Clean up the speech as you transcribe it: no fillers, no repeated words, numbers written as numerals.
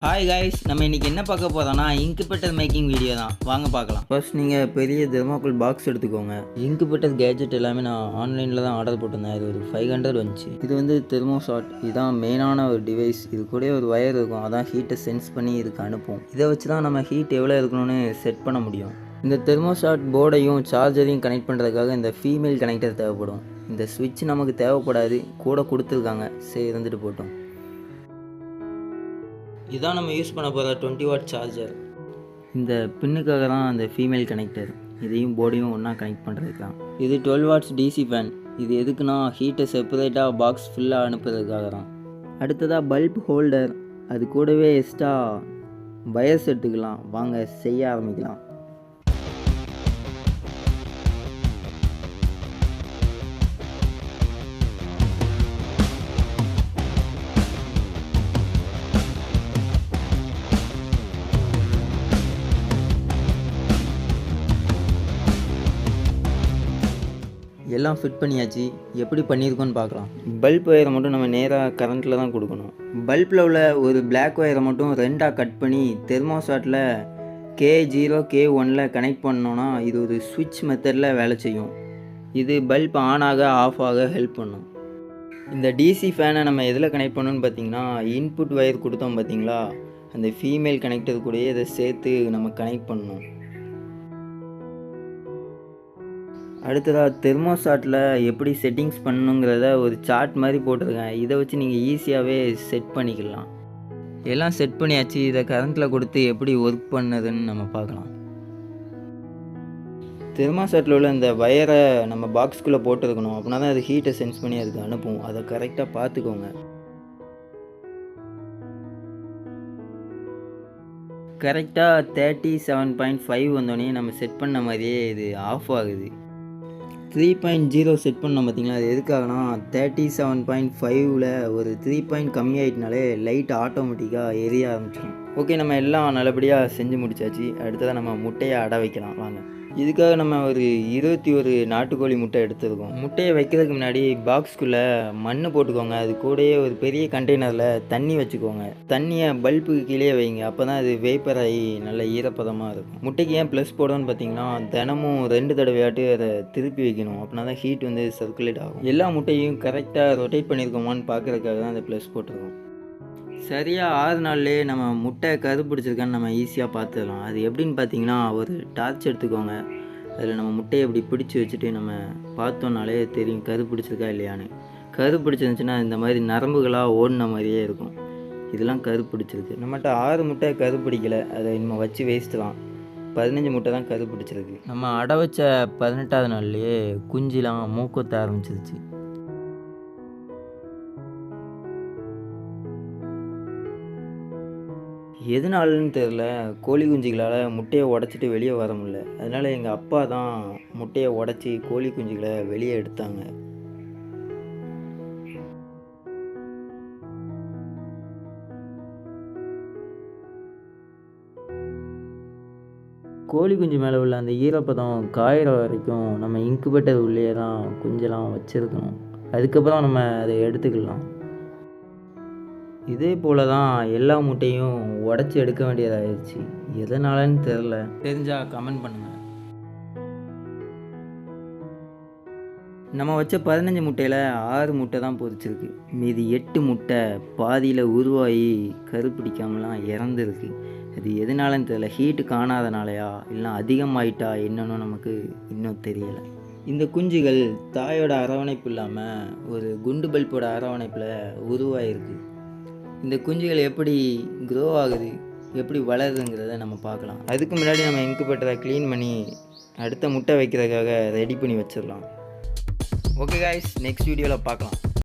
Hi guys, நம்ம இன்றைக்கி என்ன பார்க்க போகிறோம்னா இன்குபேட்டர் மேக்கிங் வீடியோ தான். வாங்க பார்க்கலாம். ஃபர்ஸ்ட் நீங்கள் பெரிய தெர்மாக்கோல் பாக்ஸ் எடுத்துக்கோங்க. இன்குபேட்டர் கேஜெட் எல்லாமே நான் ஆன்லைனில் தான் ஆர்டர் போட்டிருந்தேன். இது ஒரு 500 வந்துச்சு. இது வந்து தெர்மோசாட். இதுதான் மெயினான ஒரு டிவைஸ். இது கூட ஒரு ஒயர் இருக்கும், அதான் ஹீட்டை சென்ஸ் பண்ணி இதுக்கு அனுப்பும். இதை வச்சு தான் நம்ம ஹீட் எவ்வளோ இருக்கணும்னு செட் பண்ண முடியும். இந்த தெர்மோசாட் போர்டையும் சார்ஜரையும் கனெக்ட் பண்ணுறதுக்காக இந்த ஃபீமேல் கனெக்டர் தேவைப்படும். இந்த ஸ்விட்ச் நமக்கு தேவைப்படாது, கூட கொடுத்துருக்காங்க. சரி, இருந்துட்டு போட்டோம். இதான் நம்ம யூஸ் பண்ண போகிற 20 வாட் சார்ஜர். இந்த பின்னுக்காக தான் அந்த ஃபீமேல் கனெக்டர். இதையும் போர்டையும் ஒன்றா கனெக்ட் பண்ணுறதுக்கு தான். இது 12 வாட்ஸ் டிசி ஃபேன். இது எதுக்குன்னா ஹீட்டை செப்பரேட்டாக பாக்ஸ் ஃபுல்லாக அனுப்புறதுக்காக தான். அடுத்ததாக பல்ப் ஹோல்டர். அது கூடவே எக்ஸ்ட்ரா வயர்ஸ் எடுத்துக்கலாம். வாங்க செய்ய ஆரம்பிக்கலாம். எல்லாம் ஃபிட் பண்ணியாச்சு. எப்படி பண்ணியிருக்கோன்னு பார்க்கலாம். பல்ப் ஒயரை மட்டும் நம்ம நேராக கரண்ட்டில் தான் கொடுக்கணும். பல்பில் உள்ள ஒரு பிளாக் ஒயரை மட்டும் ரெண்டாக கட் பண்ணி தெர்மோசாட்டில் K0 K1 கனெக்ட் பண்ணோன்னா இது ஒரு ஸ்விட்ச் மெத்தடில் வேலை செய்யும். இது பல்ப் ஆன் ஆக ஆஃப் ஆக ஹெல்ப் பண்ணும். இந்த டிசி ஃபேனை நம்ம எதில் கனெக்ட் பண்ணணும்னு பார்த்தீங்கன்னா, இன்புட் ஒயர் கொடுத்தோம் பார்த்தீங்களா, அந்த ஃபீமேல் கனெக்டர் கூடயே இதை சேர்த்து நம்ம கனெக்ட் பண்ணணும். அடுத்ததாக தெர்மோசாட்டில் எப்படி செட்டிங்ஸ் பண்ணணுங்கிறத ஒரு சார்ட் மாதிரி போட்டிருக்கேன். இதை வச்சு நீங்கள் ஈஸியாகவே செட் பண்ணிக்கலாம். எல்லாம் செட் பண்ணியாச்சு. இதை கரண்ட்டில் கொடுத்து எப்படி ஒர்க் பண்ணுதுன்னு நம்ம பார்க்கலாம். தெர்மோசாட்டில் உள்ள இந்த வயரை நம்ம பாக்ஸ்குள்ளே போட்டுருக்கணும். அப்படின்னா தான் அது ஹீட்டை சென்ஸ் பண்ணி அதுக்கு அனுப்பும். அதை கரெக்டாக பார்த்துக்கோங்க. கரெக்டாக 37.5 வந்தோடனே நம்ம செட் பண்ண மாதிரியே இது ஆஃப் ஆகுது. 3.0 செட் பண்ணோம் பார்த்தீங்களா, அது எதுக்காகனா 37.5ல் ஒரு 3 பாயிண்ட் கம்மி ஆகிட்டனாலே லைட் ஆட்டோமேட்டிக்காக எரிய ஆரம்பிச்சிடும். ஓகே, நம்ம எல்லாம் நல்லபடியாக செஞ்சு முடிச்சாச்சு. அடுத்ததாக நம்ம முட்டையை அடை வைக்கலாம். வாங்க. இதுக்காக நம்ம ஒரு 21 நாட்டுக்கோழி முட்டை எடுத்துருக்கோம். முட்டையை வைக்கிறதுக்கு முன்னாடி பாக்ஸ்குள்ளே மண் போட்டுக்கோங்க. அது கூடயே ஒரு பெரிய கண்டெய்னரில் தண்ணி வச்சுக்கோங்க. தண்ணியை பல்புக்கு கீழே வைங்க. அப்போ தான் அது வேப்பர் ஆகி நல்ல ஈரப்பதமாக இருக்கும். முட்டைக்கு ஏன் ப்ளஸ் போடணும்னு பார்த்தீங்கன்னா, தினமும் 2 தடவையாட்டு அதை திருப்பி வைக்கணும். அப்படின்னா தான் ஹீட் வந்து சர்க்குலேட் ஆகும். எல்லா முட்டையும் கரெக்டாக ரொட்டேட் பண்ணியிருக்கோமான்னு பார்க்குறதுக்காக தான் அந்த ப்ளஸ் போட்டிருக்கோம். சரியாக 6 நாள்லேயே நம்ம முட்டை கரு பிடிச்சிருக்கான்னு நம்ம ஈஸியாக பார்த்துடலாம். அது எப்படின்னு பார்த்தீங்கன்னா, ஒரு டார்ச் எடுத்துக்கோங்க. அதில் நம்ம முட்டையை இப்படி பிடிச்சி வச்சுட்டு நம்ம பார்த்தோன்னாலே தெரியும் கரு பிடிச்சிருக்கா இல்லையான்னு. கரு பிடிச்சிருந்துச்சுன்னா இந்த மாதிரி நரம்புகளாக ஓடின மாதிரியே இருக்கும். இதெல்லாம் கரு பிடிச்சிருக்கு. நம்மகிட்ட 6 முட்டை கரு பிடிக்கலை. அதை நம்ம வச்சு வேஸ்ட்டு தான். 15 முட்டை தான் கரு பிடிச்சிருக்கு. நம்ம அடை வச்ச 18ஆவது நாள்லேயே குஞ்சிலாம் மூக்கொத்த ஆரம்பிச்சிருச்சு. எதனாலன்னு தெரில, கோழி குஞ்சுகளால் முட்டையை உடச்சிட்டு வெளியே வர முடியல. அதனால் எங்கள் அப்பா தான் முட்டையை உடச்சி கோழி குஞ்சுகளை வெளியே எடுத்தாங்க. கோழி குஞ்சு மேலே உள்ள அந்த ஈரப்பதம் காயிற வரைக்கும் நம்ம இன்குபேட்டர் உள்ளே தான் குஞ்செல்லாம் வச்சுருக்கணும். அதுக்கப்புறம் நம்ம அதை எடுத்துக்கலாம். இதே போல் தான் எல்லா முட்டையும் உடச்சி எடுக்க வேண்டியதாகிடுச்சு. எதனாலன்னு தெரில. தெரிஞ்சால் கமெண்ட் பண்ணுங்கள். நம்ம வச்ச 15 முட்டையில் 6 முட்டை தான் பொரிச்சிருக்கு. மீதி 8 முட்டை பாதியில் உருவாகி கரு பிடிக்காமலாம் இறந்துருக்கு. அது எதனாலன்னு தெரில. ஹீட்டு காணாதனாலையா இல்லை அதிகமாயிட்டா என்னன்னு நமக்கு இன்னும் தெரியலை. இந்த குஞ்சுகள் தாயோட அரவணைப்பு இல்லாமல் ஒரு குண்டு பல்போட அரவணைப்பில் உருவாயிருக்கு. இந்த குஞ்சுகள் எப்படி க்ரோ ஆகுது, எப்படி வளருதுங்கிறத நம்ம பார்க்கலாம். அதுக்கு முன்னாடி நம்ம இன்குபேட்டரை க்ளீன் பண்ணி அடுத்த முட்டை வைக்கிறதுக்காக ரெடி பண்ணி வச்சிடலாம். ஓகே காய்ஸ், நெக்ஸ்ட் வீடியோவில் பார்க்கலாம்.